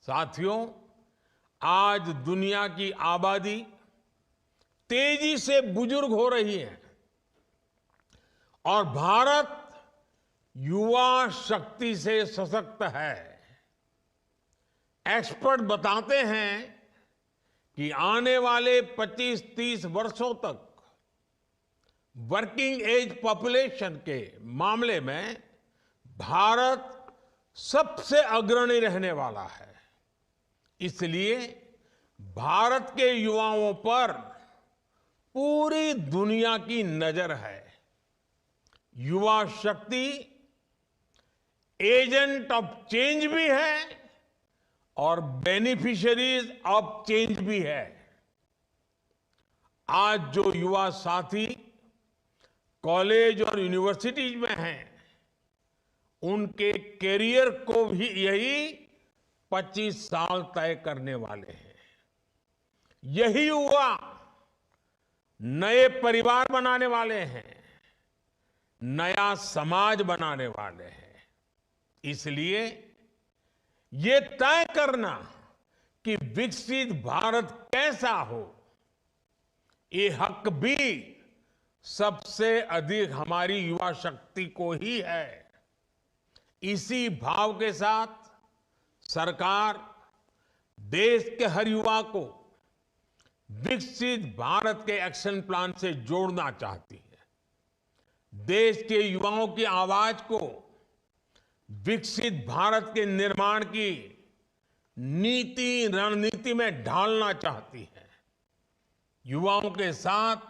साथियों, आज दुनिया की आबादी तेजी से बुजुर्ग हो रही है और भारत युवा शक्ति से सशक्त है। एक्सपर्ट बताते हैं कि आने वाले 25-30 वर्षों तक वर्किंग एज पॉपुलेशन के मामले में भारत सबसे अग्रणी रहने वाला है। इसलिए भारत के युवाओं पर पूरी दुनिया की नजर है। युवा शक्ति एजेंट ऑफ चेंज भी है और बेनिफिशियरीज ऑफ चेंज भी है। आज जो युवा साथी कॉलेज और यूनिवर्सिटीज में हैं, उनके कैरियर को भी यही 25 साल तय करने वाले हैं। यही युवा नए परिवार बनाने वाले हैं, नया समाज बनाने वाले हैं। इसलिए ये तय करना कि विकसित भारत कैसा हो, ये हक भी सबसे अधिक हमारी युवा शक्ति को ही है। इसी भाव के साथ सरकार देश के हर युवा को विकसित भारत के एक्शन प्लान से जोड़ना चाहती है। देश के युवाओं की आवाज को विकसित भारत के निर्माण की नीति रणनीति में ढालना चाहती है। युवाओं के साथ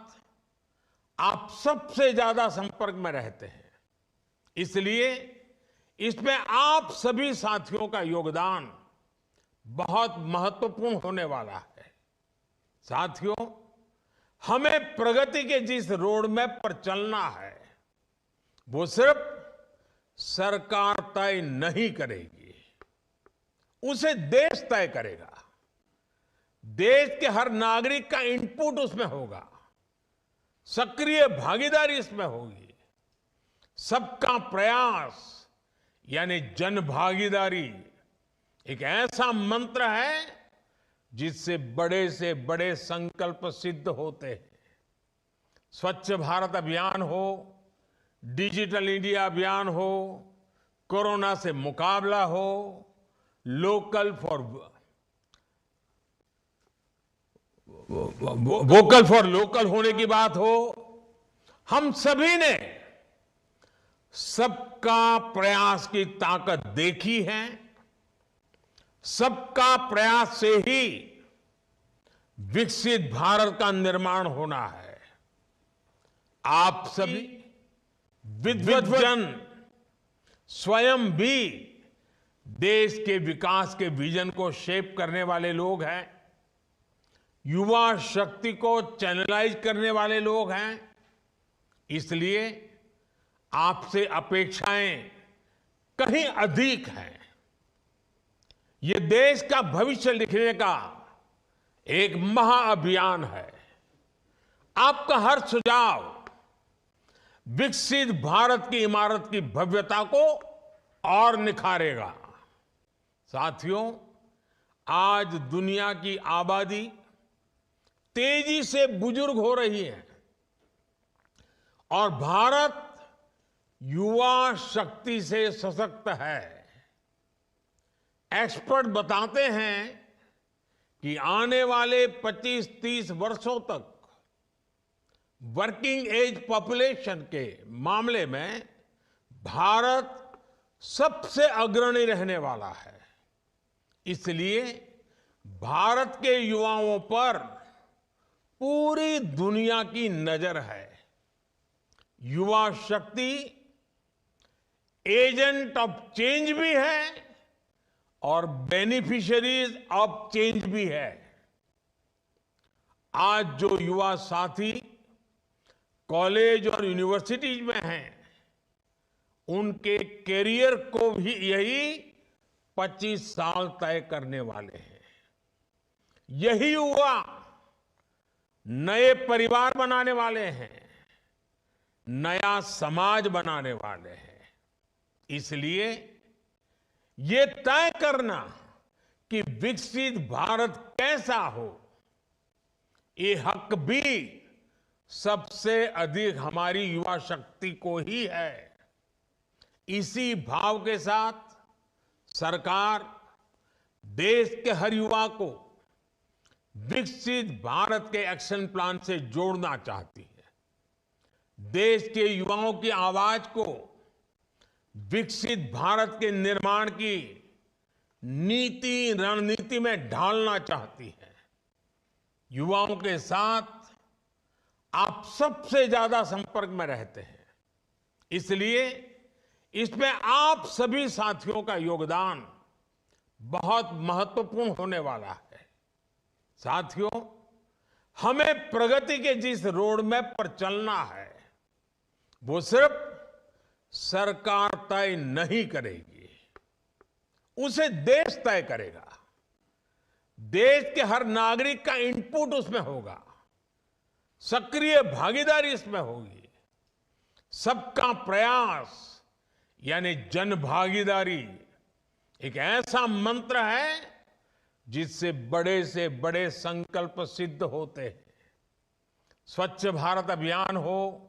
आप सबसे ज्यादा संपर्क में रहते हैं, इसलिए इसमें आप सभी साथियों का योगदान बहुत महत्वपूर्ण होने वाला है। साथियों, हमें प्रगति के जिस रोड मैप पर चलना है, वो सिर्फ सरकार तय नहीं करेगी, उसे देश तय करेगा। देश के हर नागरिक का इनपुट उसमें होगा, सक्रिय भागीदारी इसमें होगी। सबका प्रयास यानी जन भागीदारी एक ऐसा मंत्र है जिससे बड़े से बड़े संकल्प सिद्ध होते हैं। स्वच्छ भारत अभियान हो, डिजिटल इंडिया अभियान हो, कोरोना से मुकाबला हो, वोकल फॉर लोकल होने की बात हो, हम सभी ने सबका प्रयास की ताकत देखी है। सबका प्रयास से ही विकसित भारत का निर्माण होना है। आप सभी विद्वद्जन स्वयं भी देश के विकास के विजन को शेप करने वाले लोग हैं, युवा शक्ति को चैनलाइज करने वाले लोग हैं। इसलिए आपसे अपेक्षाएं कहीं अधिक हैं। ये देश का भविष्य लिखने का एक महाअभियान है। आपका हर सुझाव विकसित भारत की इमारत की भव्यता को और निखारेगा। साथियों, आज दुनिया की आबादी तेजी से बुजुर्ग हो रही है और भारत युवा शक्ति से सशक्त है। एक्सपर्ट बताते हैं कि आने वाले 25-30 वर्षों तक वर्किंग एज पॉपुलेशन के मामले में भारत सबसे अग्रणी रहने वाला है। इसलिए भारत के युवाओं पर पूरी दुनिया की नजर है। युवा शक्ति एजेंट ऑफ चेंज भी है और बेनिफिशियरीज ऑफ चेंज भी है। आज जो युवा साथी कॉलेज और यूनिवर्सिटीज में हैं, उनके कैरियर को भी यही 25 साल तय करने वाले हैं। यही युवा नए परिवार बनाने वाले हैं, नया समाज बनाने वाले हैं। इसलिए ये तय करना कि विकसित भारत कैसा हो, ये हक भी सबसे अधिक हमारी युवा शक्ति को ही है। इसी भाव के साथ सरकार देश के हर युवा को विकसित भारत के एक्शन प्लान से जोड़ना चाहती है। देश के युवाओं की आवाज को विकसित भारत के निर्माण की नीति रणनीति में ढालना चाहती है। युवाओं के साथ आप सबसे ज्यादा संपर्क में रहते हैं, इसलिए इसमें आप सभी साथियों का योगदान बहुत महत्वपूर्ण होने वाला है। साथियों, हमें प्रगति के जिस रोड मैप पर चलना है, वो सिर्फ सरकार तय नहीं करेगी, उसे देश तय करेगा। देश के हर नागरिक का इनपुट उसमें होगा, सक्रिय भागीदारी इसमें होगी। सबका प्रयास यानी जन भागीदारी एक ऐसा मंत्र है जिससे बड़े से बड़े संकल्प सिद्ध होते हैं। स्वच्छ भारत अभियान हो,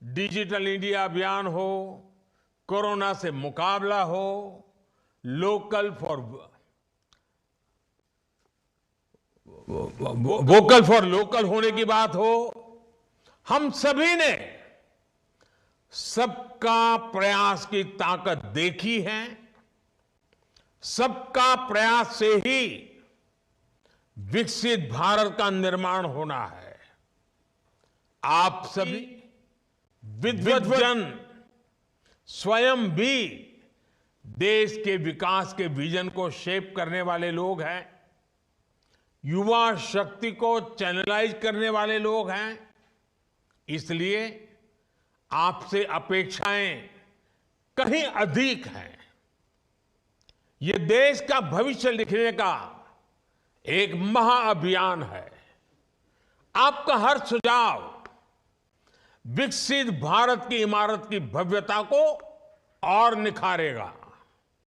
डिजिटल इंडिया अभियान हो, कोरोना से मुकाबला हो, वोकल फॉर लोकल होने की बात हो, हम सभी ने सबका प्रयास की ताकत देखी है। सबका प्रयास से ही विकसित भारत का निर्माण होना है। आप सभी विद्वज्जन स्वयं भी देश के विकास के विजन को शेप करने वाले लोग हैं, युवा शक्ति को चैनलाइज करने वाले लोग हैं। इसलिए आपसे अपेक्षाएं कहीं अधिक हैं। ये देश का भविष्य लिखने का एक महाअभियान है। आपका हर सुझाव विकसित भारत की इमारत की भव्यता को और निखारेगा।